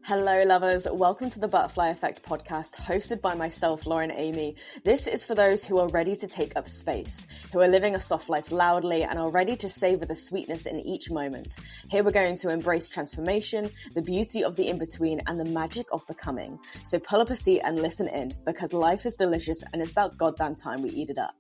Hello lovers, welcome to the Butterfly Effect podcast hosted by myself, Lauren Amy. This is for those who are ready to take up space, who are living a soft life loudly and are ready to savor the sweetness in each moment. Here we're going to embrace transformation, the beauty of the in-between and the magic of becoming. So pull up a seat and listen in because life is delicious and it's about goddamn time we eat it up.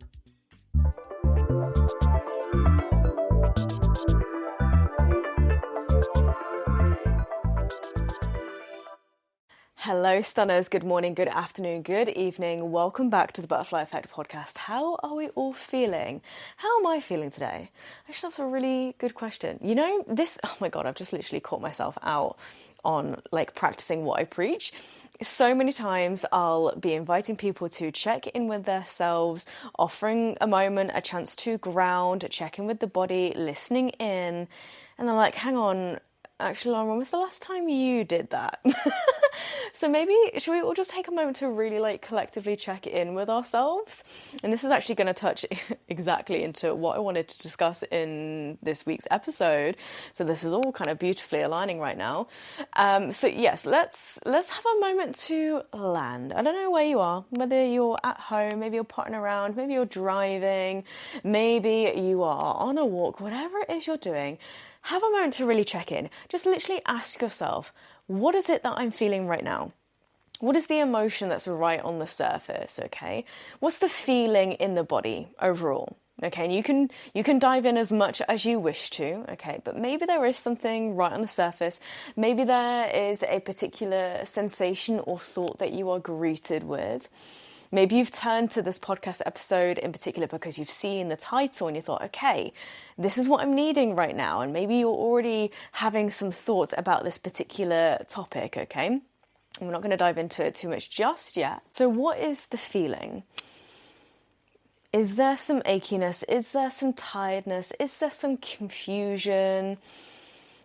Hello stunners, good morning, good afternoon, good evening. Welcome back to the Butterfly Effect podcast. How are we all feeling? How am I feeling today? Actually, that's a really good question. You know, oh my God, I've just literally caught myself out on practicing what I preach. So many times I'll be inviting people to check in with themselves, offering a moment, a chance to ground, check in with the body, listening in. And they're like, hang on, actually, Lauren, when was the last time you did that? So maybe, should we all just take a moment to really collectively check in with ourselves? And this is actually going to touch exactly into what I wanted to discuss in this week's episode. So this is all kind of beautifully aligning right now. So yes, let's have a moment to land. I don't know where you are, whether you're at home, maybe you're potting around, maybe you're driving, maybe you are on a walk, whatever it is you're doing. Have a moment to really check in. Just literally ask yourself, what is it that I'm feeling right now? What is the emotion that's right on the surface, okay? What's the feeling in the body overall? Okay, and you can dive in as much as you wish to, okay? But maybe there is something right on the surface. Maybe there is a particular sensation or thought that you are greeted with. Maybe you've turned to this podcast episode in particular because you've seen the title and you thought, okay, this is what I'm needing right now. And maybe you're already having some thoughts about this particular topic, okay? And we're not going to dive into it too much just yet. So what is the feeling? Is there some achiness? Is there some tiredness? Is there some confusion?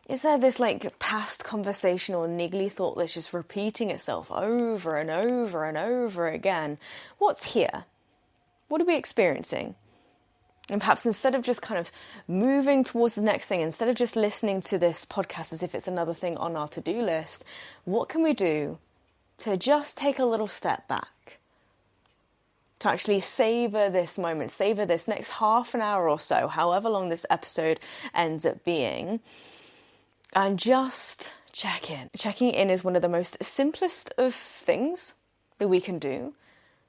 Is there this past conversation or niggly thought that's just repeating itself over and over and over again? What's here? What are we experiencing? And perhaps instead of just kind of moving towards the next thing, instead of just listening to this podcast as if it's another thing on our to-do list, what can we do to just take a little step back? To actually savor this moment, savor this next half an hour or so, however long this episode ends up being, and just check in. Checking in is one of the most simplest of things that we can do,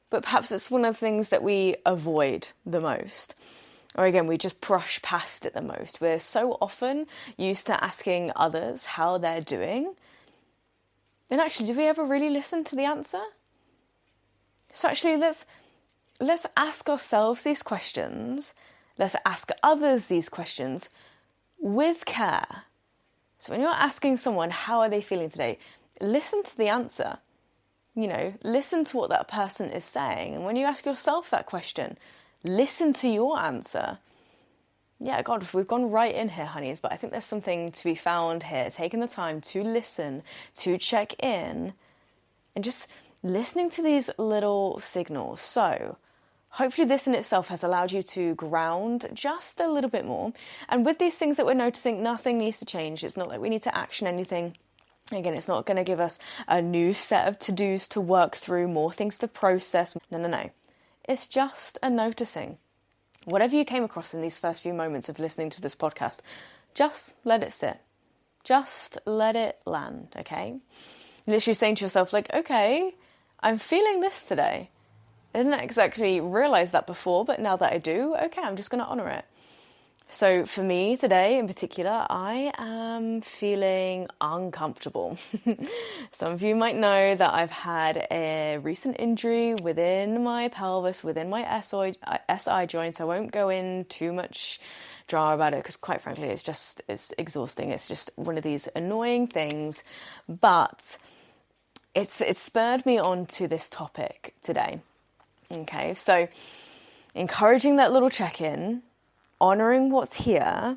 but perhaps it's one of the things that we avoid the most. Or again, we just brush past it the most. We're so often used to asking others how they're doing. And actually, do we ever really listen to the answer? So actually, let's ask ourselves these questions. Let's ask others these questions with care. So when you're asking someone, how are they feeling today? Listen to the answer. Listen to what that person is saying. And when you ask yourself that question, listen to your answer. Yeah, God, we've gone right in here, honeys, but I think there's something to be found here. Taking the time to listen, to check in, and just listening to these little signals. So hopefully this in itself has allowed you to ground just a little bit more. And with these things that we're noticing, nothing needs to change. It's not like we need to action anything. Again, it's not going to give us a new set of to-dos to work through, more things to process. No. It's just a noticing. Whatever you came across in these first few moments of listening to this podcast, just let it sit. Just let it land, okay? Literally saying to yourself, okay, I'm feeling this today. I didn't exactly realise that before, but now that I do, okay, I'm just going to honour it. So for me today in particular, I am feeling uncomfortable. Some of you might know that I've had a recent injury within my pelvis, within my SI joint. I won't go in too much drama about it because quite frankly, it's exhausting. It's just one of these annoying things, but it's spurred me on to this topic today. Okay, so encouraging that little check-in, honouring what's here,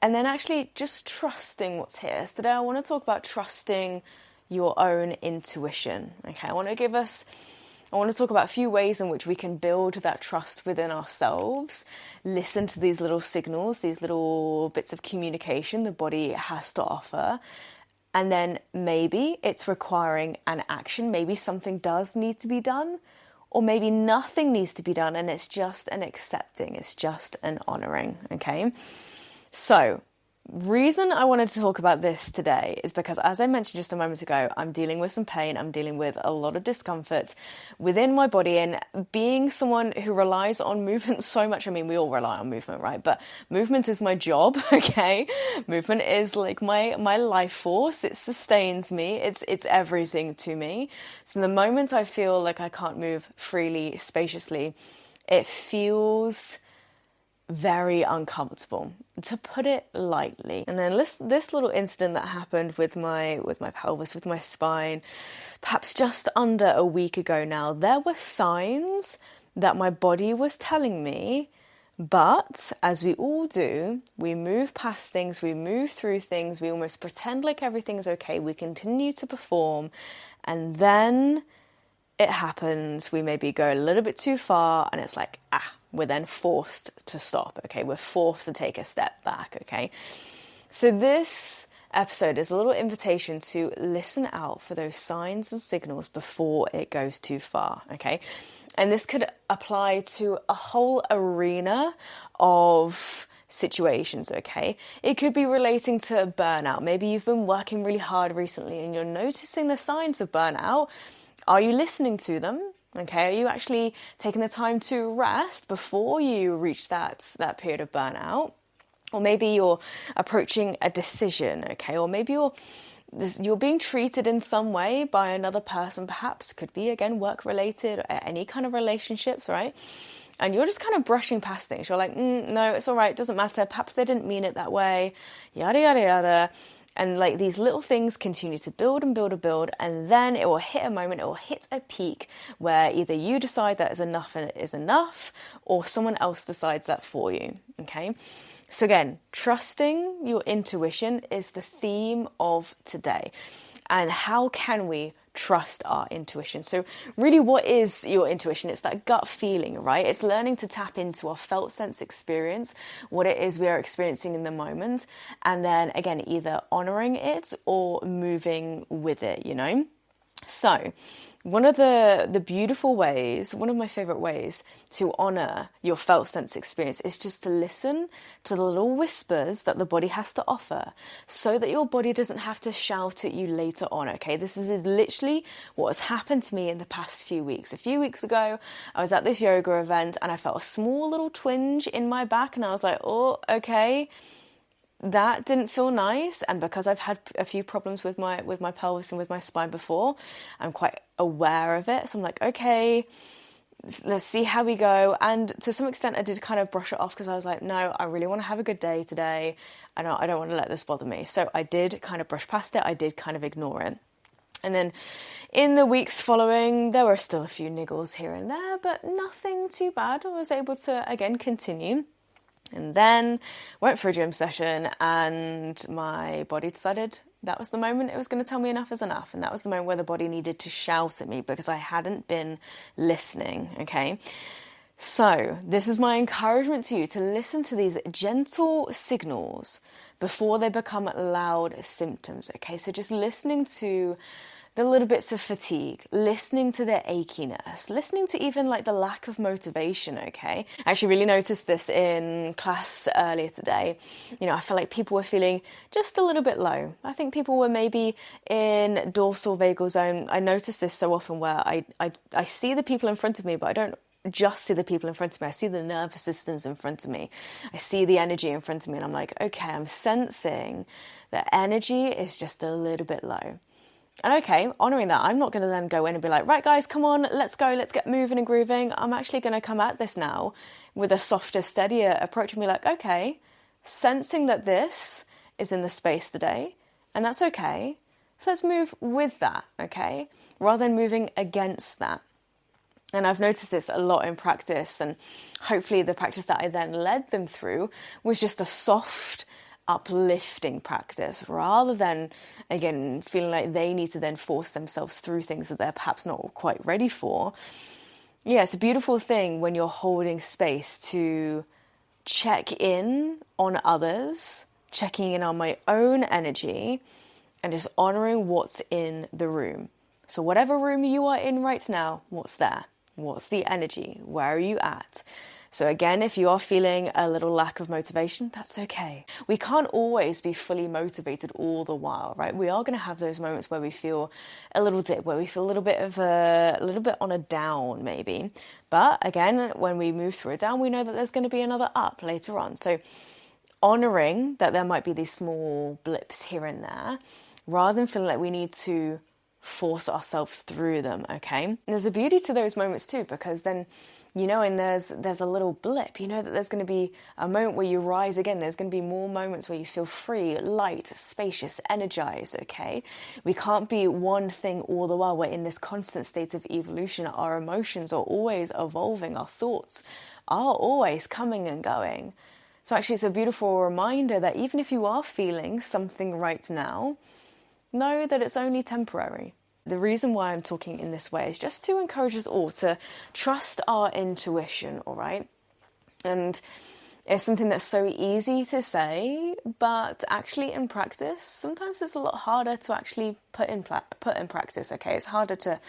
and then actually just trusting what's here. So today I want to talk about trusting your own intuition. Okay, I want to talk about a few ways in which we can build that trust within ourselves, listen to these little signals, these little bits of communication the body has to offer, And then maybe it's requiring an action. Maybe something does need to be done, or maybe nothing needs to be done and it's just an accepting, it's just an honoring, okay? So, reason I wanted to talk about this today is because, as I mentioned just a moment ago, I'm dealing with some pain. I'm dealing with a lot of discomfort within my body, and being someone who relies on movement so much. I mean, we all rely on movement, right? But movement is my job, okay? Movement is like my life force. It sustains me. It's everything to me. So the moment I feel like I can't move freely, spaciously, it feels very uncomfortable, to put it lightly. And then this little incident that happened with my pelvis, with my spine, perhaps just under a week ago now, there were signs that my body was telling me, but as we all do, we move past things, we move through things, we almost pretend like everything's okay, we continue to perform, and then it happens, we maybe go a little bit too far, and it's like, we're then forced to stop, okay? We're forced to take a step back, okay? So this episode is a little invitation to listen out for those signs and signals before it goes too far, okay? And this could apply to a whole arena of situations, okay? It could be relating to burnout. Maybe you've been working really hard recently and you're noticing the signs of burnout. Are you listening to them? Okay, are you actually taking the time to rest before you reach that period of burnout? Or maybe you're approaching a decision, okay? Or maybe you're being treated in some way by another person, perhaps. Could be, again, work-related, or any kind of relationships, right? And you're just kind of brushing past things. You're like, no, it's all right, it doesn't matter. Perhaps they didn't mean it that way, yada, yada, yada. And like these little things continue to build and build and build, and then it will hit a moment, it will hit a peak where either you decide that is enough and it is enough, or someone else decides that for you, okay? So again, trusting your intuition is the theme of today. And how can we trust our intuition? So really, what is your intuition? It's that gut feeling, right? It's learning to tap into our felt sense experience, what it is we are experiencing in the moment, and then again, either honoring it or moving with it, you know? So one of the beautiful ways, one of my favorite ways to honor your felt sense experience is just to listen to the little whispers that the body has to offer, so that your body doesn't have to shout at you later on, okay? This is literally what has happened to me in the past few weeks. A few weeks ago, I was at this yoga event and I felt a small little twinge in my back, and I was like, oh, okay. That didn't feel nice, and because I've had a few problems with my pelvis and with my spine before, I'm quite aware of it. So I'm like, okay, let's see how we go. And to some extent, I did kind of brush it off because I was like, no, I really want to have a good day today. I don't want to let this bother me. So I did kind of brush past it. I did kind of ignore it. And then in the weeks following, there were still a few niggles here and there, but nothing too bad. I was able to, again, continue. And then went for a gym session, and my body decided that was the moment it was going to tell me enough is enough. And that was the moment where the body needed to shout at me because I hadn't been listening, okay? So this is my encouragement to you, to listen to these gentle signals before they become loud symptoms, okay? So just listening to the little bits of fatigue, listening to their achiness, listening to even like the lack of motivation, okay? I actually really noticed this in class earlier today. You know, I felt like people were feeling just a little bit low. I think people were maybe in dorsal vagal zone. I notice this so often where I see the people in front of me, but I don't just see the people in front of me. I see the nervous systems in front of me. I see the energy in front of me, and I'm like, okay, I'm sensing that energy is just a little bit low. And okay, honouring that, I'm not going to then go in and be like, right guys, come on, let's go, let's get moving and grooving. I'm actually going to come at this now with a softer, steadier approach and be like, okay, sensing that this is in the space today, and that's okay. So let's move with that, okay? Rather than moving against that. And I've noticed this a lot in practice, and hopefully the practice that I then led them through was just a soft, uplifting practice, rather than, again, feeling like they need to then force themselves through things that they're perhaps not quite ready for. Yeah, it's a beautiful thing when you're holding space to check in on others, checking in on my own energy, and just honoring what's in the room. So whatever room you are in right now, what's there? What's the energy? Where are you at? So again, if you are feeling a little lack of motivation, that's okay. We can't always be fully motivated all the while, right? We are going to have those moments where we feel a little dip, where we feel a little bit on a down maybe. But again, when we move through a down, we know that there's going to be another up later on. So honoring that there might be these small blips here and there, rather than feeling like we need to force ourselves through them, okay? And there's a beauty to those moments too, because then, and there's a little blip, that there's going to be a moment where you rise again. There's going to be more moments where you feel free, light, spacious, energized, okay? We can't be one thing all the while. We're in this constant state of evolution. Our emotions are always evolving. Our thoughts are always coming and going. So actually, it's a beautiful reminder that even if you are feeling something right now, know that it's only temporary. The reason why I'm talking in this way is just to encourage us all to trust our intuition, all right? And it's something that's so easy to say, but actually in practice, sometimes it's a lot harder to actually put in practice, okay? It's harder to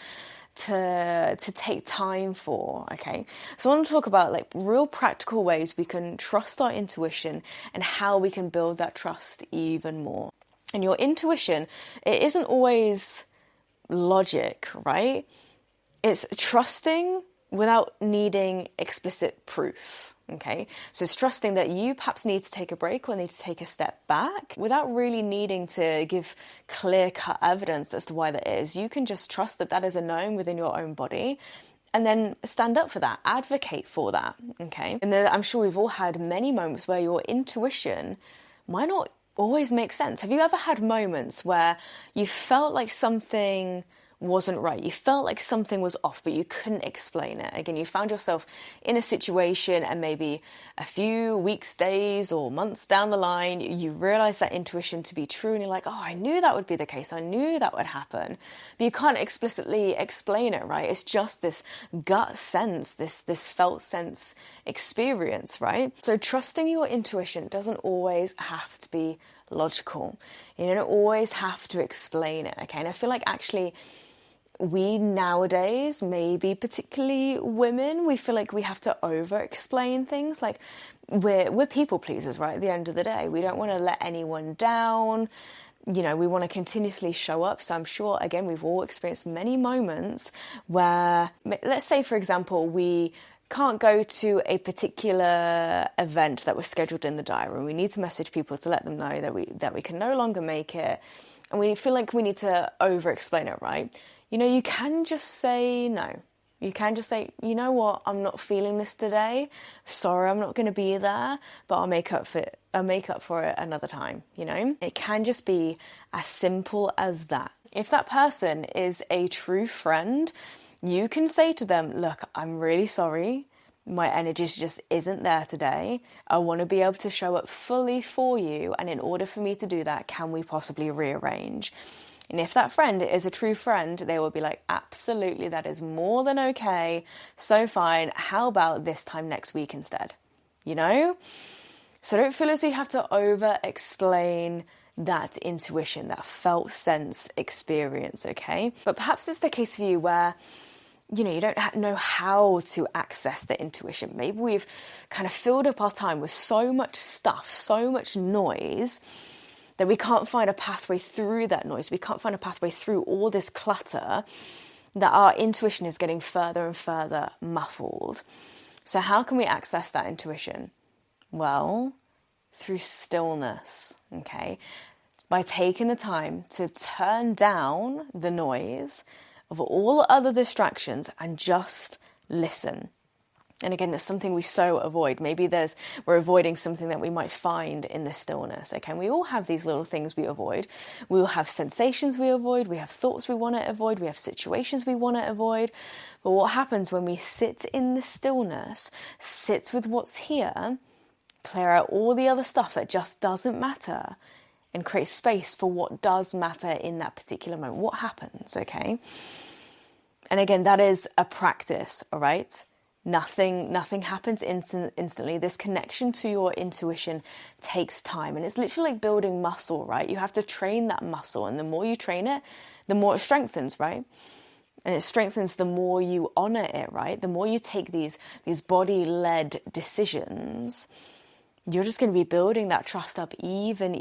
take time for, okay? So I want to talk about like real practical ways we can trust our intuition and how we can build that trust even more. And your intuition, it isn't always logic, right? It's trusting without needing explicit proof, okay? So it's trusting that you perhaps need to take a break or need to take a step back without really needing to give clear-cut evidence as to why that is. You can just trust that that is a known within your own body and then stand up for that, advocate for that, okay? And then I'm sure we've all had many moments where your intuition might not always make sense. Have you ever had moments where you felt like something wasn't right? You felt like something was off, but you couldn't explain it. Again, you found yourself in a situation and maybe a few weeks, days, or months down the line, you realize that intuition to be true and you're like, oh, I knew that would be the case. I knew that would happen. But you can't explicitly explain it, right? It's just this gut sense, this felt sense experience, right? So trusting your intuition doesn't always have to be logical. You don't always have to explain it, okay? And I feel like actually we nowadays, maybe particularly women, we feel like we have to over-explain things. Like we're people pleasers, right? At the end of the day, we don't want to let anyone down. We want to continuously show up. So I'm sure, again, we've all experienced many moments where, let's say, for example, we can't go to a particular event that was scheduled in the diary. We need to message people to let them know that we can no longer make it. And we feel like we need to over-explain it, right? You can just say no. You can just say, you know what, I'm not feeling this today. Sorry, I'm not going to be there, but I'll make up for it another time, It can just be as simple as that. If that person is a true friend, you can say to them, look, I'm really sorry. My energy just isn't there today. I want to be able to show up fully for you. And in order for me to do that, can we possibly rearrange? And if that friend is a true friend, they will be like, absolutely, that is more than okay. So fine. How about this time next week instead? So don't feel as though you have to over-explain that intuition, that felt sense experience, okay? But perhaps it's the case for you where you don't know how to access the intuition. Maybe we've kind of filled up our time with so much stuff, so much noise, that we can't find a pathway through that noise. We can't find a pathway through all this clutter, that our intuition is getting further and further muffled. So how can we access that intuition? Well, through stillness, okay? By taking the time to turn down the noise of all other distractions and just listen. And again, there's something we so avoid. Maybe we're avoiding something that we might find in the stillness. Okay, and we all have these little things we avoid. We all have sensations we avoid. We have thoughts we want to avoid. We have situations we want to avoid. But what happens when we sit in the stillness, sit with what's here, clear out all the other stuff that just doesn't matter, and create space for what does matter in that particular moment? What happens, okay? And again, that is a practice, all right? Nothing happens instantly. This connection to your intuition takes time, and it's literally like building muscle, right? You have to train that muscle, and the more you train it, the more it strengthens, right? And it strengthens the more you honor it, right? The more you take these body-led decisions, you're just going to be building that trust up even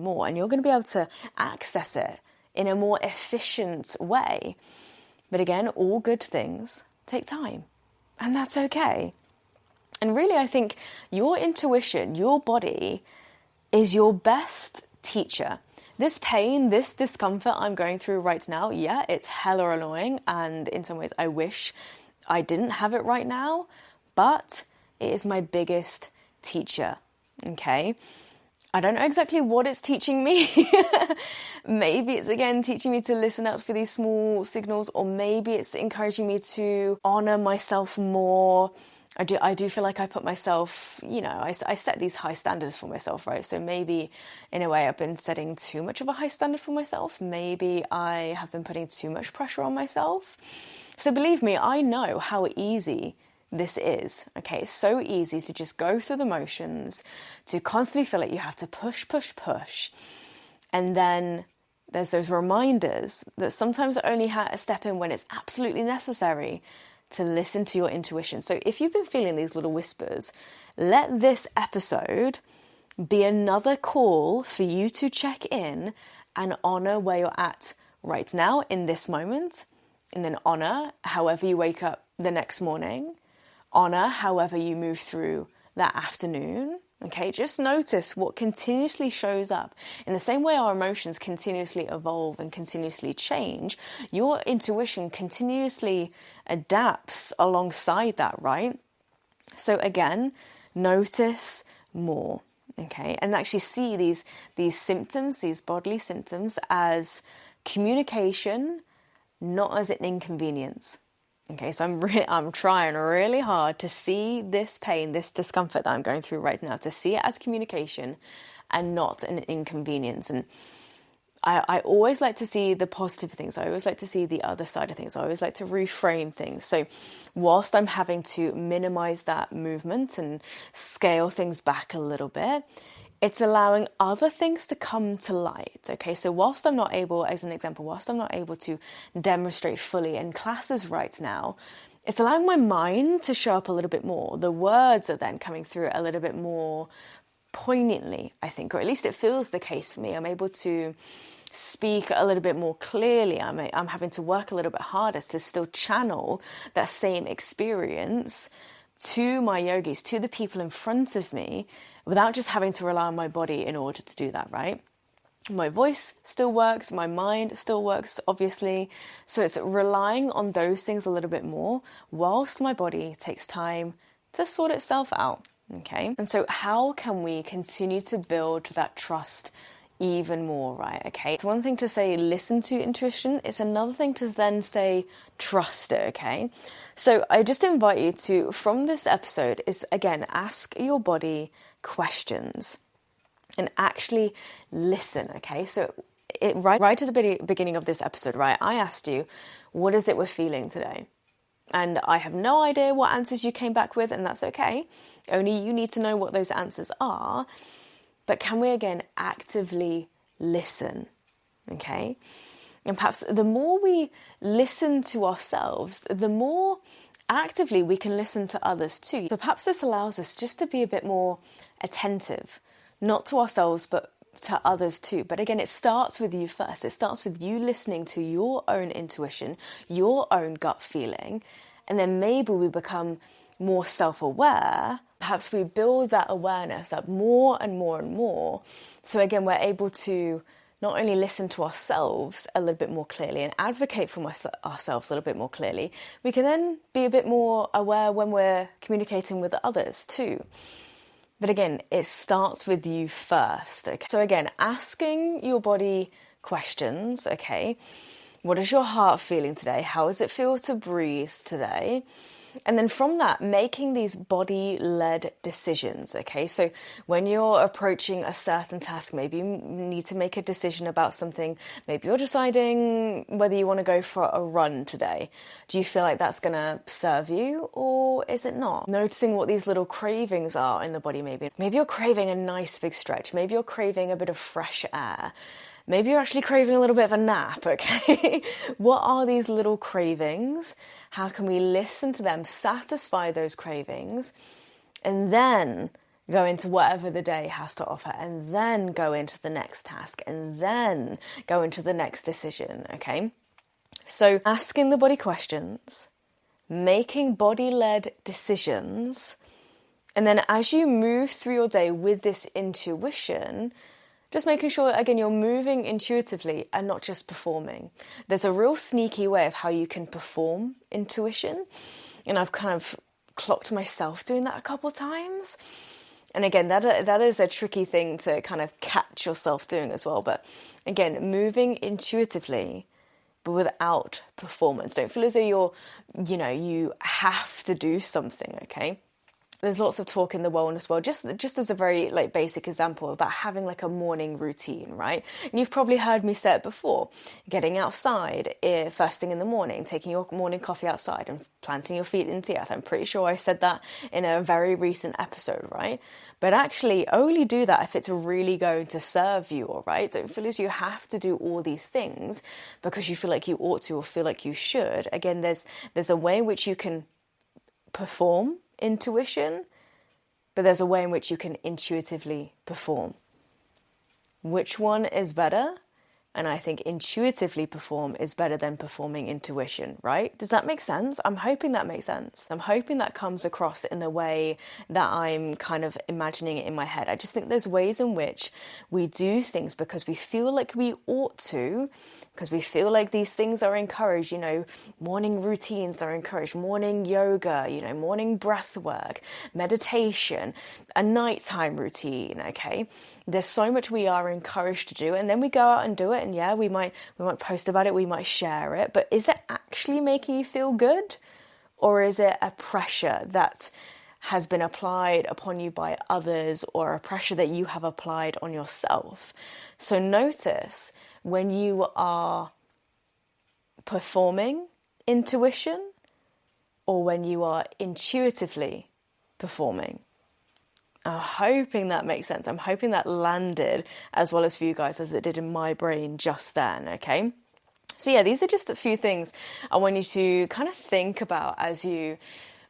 more, and you're going to be able to access it in a more efficient way. But again, all good things take time. And that's okay. And really, I think your intuition, your body, is your best teacher. This pain, this discomfort I'm going through right now, yeah, it's hella annoying. And in some ways, I wish I didn't have it right now. But it is my biggest teacher, okay? I don't know exactly what it's teaching me. Maybe it's, again, teaching me to listen out for these small signals, or maybe it's encouraging me to honor myself more. I do feel like I put myself, I set these high standards for myself, right? So maybe in a way I've been setting too much of a high standard for myself. Maybe I have been putting too much pressure on myself. So believe me, I know how easy this is, okay? It's so easy to just go through the motions, to constantly feel like you have to push. And then there's those reminders that sometimes only step in when it's absolutely necessary to listen to your intuition. So if you've been feeling these little whispers, let this episode be another call for you to check in and honor where you're at right now in this moment, and then honor however you wake up the next morning. Honor however you move through that afternoon, okay? Just notice what continuously shows up. In the same way our emotions continuously evolve and continuously change, your intuition continuously adapts alongside that, right? So again, notice more, okay? And actually see these symptoms, these bodily symptoms, as communication, not as an inconvenience. Okay, so I'm trying really hard to see this pain, this discomfort that I'm going through right now, to see it as communication and not an inconvenience. And I always like to see the positive things. I always like to see the other side of things. I always like to reframe things. So whilst I'm having to minimize that movement and scale things back a little bit, it's allowing other things to come to light, okay? So whilst I'm not able, as an example, whilst I'm not able to demonstrate fully in classes right now, it's allowing my mind to show up a little bit more. The words are then coming through a little bit more poignantly, I think, or at least it feels the case for me. I'm able to speak a little bit more clearly. I'm having to work a little bit harder to still channel that same experience to my yogis, to the people in front of me, without just having to rely on my body in order to do that, right? My voice still works, my mind still works, obviously. So it's relying on those things a little bit more whilst my body takes time to sort itself out, okay? And so how can we continue to build that trust even more, right? Okay, it's one thing to say listen to intuition, it's another thing to then say trust it, okay? So I just invite you to, from this episode, is again, ask your body questions and actually listen, okay? So right at the beginning of this episode, right, I asked you, what is it we're feeling today? And I have no idea what answers you came back with, and that's okay. Only you need to know what those answers are. But can we, again, actively listen, okay? And perhaps the more we listen to ourselves, the more actively we can listen to others too. So perhaps this allows us just to be a bit more attentive, not to ourselves, but to others too. But again, it starts with you first. It starts with you listening to your own intuition, your own gut feeling, and then maybe we become more self-aware. Perhaps we build that awareness up more and more and more. So again, we're able to not only listen to ourselves a little bit more clearly and advocate for ourselves a little bit more clearly, we can then be a bit more aware when we're communicating with others too. But again, it starts with you first. Okay? So again, asking your body questions, okay? What is your heart feeling today? How does it feel to breathe today? And then from that, making these body-led decisions, okay? So when you're approaching a certain task, maybe you need to make a decision about something. Maybe you're deciding whether you want to go for a run today. Do you feel like that's going to serve you, or is it not? Noticing what these little cravings are in the body, maybe. Maybe you're craving a nice big stretch. Maybe you're craving a bit of fresh air. Maybe you're actually craving a little bit of a nap, okay? What are these little cravings? How can we listen to them, satisfy those cravings, and then go into whatever the day has to offer, and then go into the next task, and then go into the next decision, okay? So asking the body questions, making body-led decisions, and then as you move through your day with this intuition, just making sure, again, you're moving intuitively and not just performing. There's a real sneaky way of how you can perform intuition. And I've kind of clocked myself doing that a couple of times. And again, that is a tricky thing to kind of catch yourself doing as well. But again, moving intuitively, but without performance. Don't feel as though you have to do something, okay? There's lots of talk in the wellness world, just as a very basic example about having a morning routine, right? And you've probably heard me say it before, getting outside first thing in the morning, taking your morning coffee outside and planting your feet into the earth. I'm pretty sure I said that in a very recent episode, right? But actually only do that if it's really going to serve you, all right? Don't feel as you have to do all these things because you feel like you ought to or feel like you should. Again, there's a way in which you can perform intuition, but there's a way in which you can intuitively perform. Which one is better? And I think intuitively perform is better than performing intuition, right? Does that make sense? I'm hoping that makes sense. I'm hoping that comes across in the way that I'm kind of imagining it in my head. I just think there's ways in which we do things because we feel like we ought to, because we feel like these things are encouraged, morning routines are encouraged, morning yoga, morning breath work, meditation, a nighttime routine, okay? There's so much we are encouraged to do, and then we go out and do it, and yeah, we might post about it, we might share it, but is it actually making you feel good? Or is it a pressure that has been applied upon you by others, or a pressure that you have applied on yourself? So notice when you are performing intuition or when you are intuitively performing. I'm hoping that makes sense. I'm hoping that landed as well as for you guys as it did in my brain just then, okay? So yeah, these are just a few things I want you to kind of think about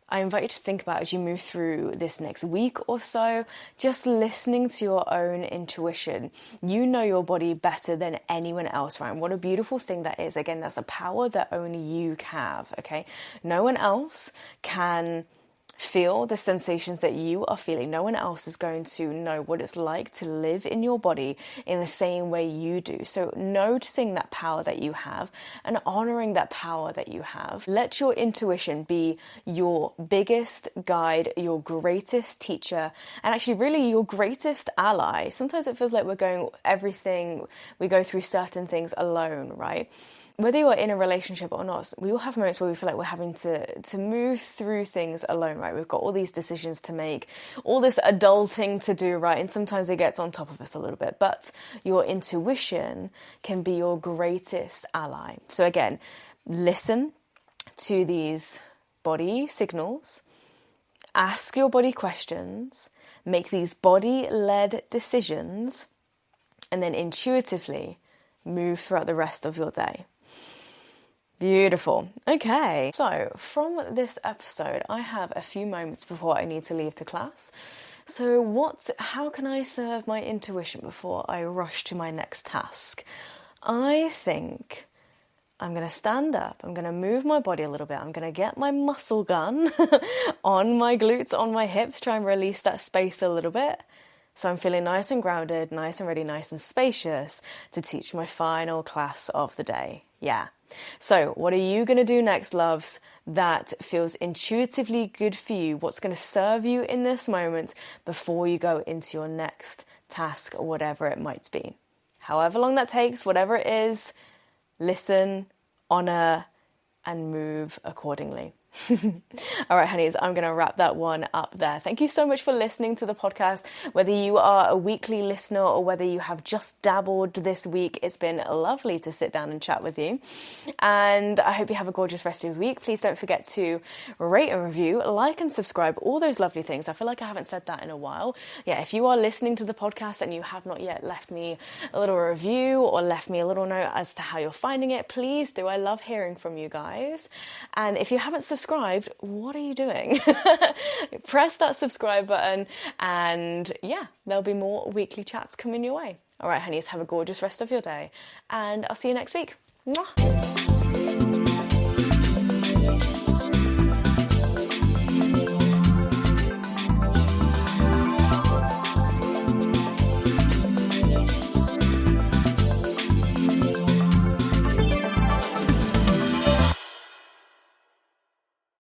I invite you to think about as you move through this next week or so, just listening to your own intuition. You know your body better than anyone else, right? And what a beautiful thing that is. Again, that's a power that only you have, okay? No one else can feel the sensations that you are feeling. No one else is going to know what it's like to live in your body in the same way you do. So noticing that power that you have and honoring that power that you have. Let your intuition be your biggest guide, your greatest teacher, and actually really your greatest ally. Sometimes it feels like we go through certain things alone, right? Whether you're in a relationship or not, we all have moments where we feel like we're having to move through things alone, right? We've got all these decisions to make, all this adulting to do, right? And sometimes it gets on top of us a little bit, but your intuition can be your greatest ally. So again, listen to these body signals, ask your body questions, make these body-led decisions, and then intuitively move throughout the rest of your day. Beautiful. Okay, so from this episode, I have a few moments before I need to leave to class. So how can I serve my intuition before I rush to my next task? I think I'm going to stand up, I'm going to move my body a little bit, I'm going to get my muscle gun on my glutes, on my hips, try and release that space a little bit. So I'm feeling nice and grounded, nice and ready, nice and spacious to teach my final class of the day. Yeah. So what are you going to do next, loves, that feels intuitively good for you? What's going to serve you in this moment before you go into your next task or whatever it might be? However long that takes, whatever it is, listen, honor, and move accordingly. All right, honeys, I'm going to wrap that one up there. Thank you so much for listening to the podcast. Whether you are a weekly listener or whether you have just dabbled this week, it's been lovely to sit down and chat with you. And I hope you have a gorgeous rest of your week. Please don't forget to rate and review, like and subscribe, all those lovely things. I feel like I haven't said that in a while. Yeah, if you are listening to the podcast and you have not yet left me a little review or left me a little note as to how you're finding it, please do. I love hearing from you guys. And if you haven't subscribed, what are you doing? Press that subscribe button and yeah, there'll be more weekly chats coming your way. All right, honeys, have a gorgeous rest of your day and I'll see you next week. Mwah.